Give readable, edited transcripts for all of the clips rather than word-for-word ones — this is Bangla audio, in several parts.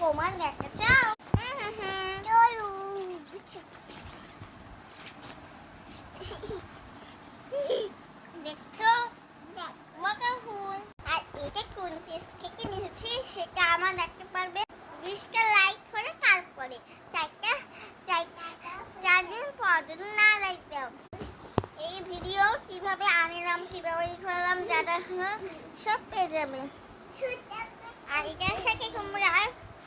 প্রমাণ দেখা চাও? দেখছো মজা ফুল। আর এটা কোন পেজ থেকে নিয়েছি সেটা আমার দেখতে পারবে 20টা লাইক হলে, তারপরে চারদিন পর যদি না লাইক দাও। এই ভিডিও কিভাবে আনিলাম, কিভাবে করলাম, যারা সব পেয়ে যাবে। আর এটার সাথে তোমরা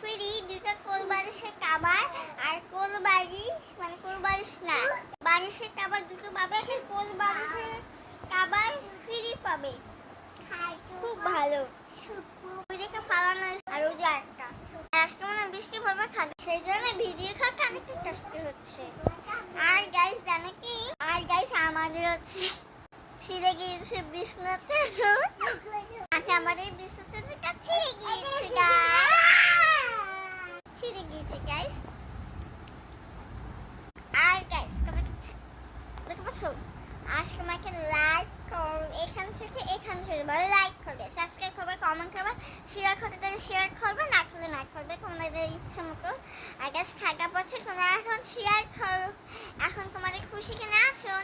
ফ্রি 2টা কোলবালিশের কভার আর কোলবালিশ মানে কোলবালিশ না বালিশের কভার 2টো পাবে, কোলবালিশের কভার ফ্রি পাবে। খুব ভালো দেখে ফালানো। আর ওই যে একটা আজকে মনে বৃষ্টি পড়বে থাকে, সেই জন্য ভিডিও খাতে অনেকটা কষ্ট হচ্ছে। আর গাইস জানো কি, আর গাইস আমাদের হচ্ছে ছিঁড়ে গিয়েছে বিছনাতে। আচ্ছা আমাদের বিছনাটা ছিঁড়ে গিয়েছে গাইস। আর গাইস দেখতে পাচ্ছ, আজকে আমাকে লাইক করো, এখান থেকে লাইক করবে, সাবস্ক্রাইব করবে, কমেন্ট করবে, শেয়ার করতে গেলে শেয়ার করবে, না করলে না করবে, তোমাদের ইচ্ছে মতো। আর গাইস খাটা পড়ছে, তোমরা এখন শেয়ার করো। এখন তোমাদের খুশি কিনা আছো?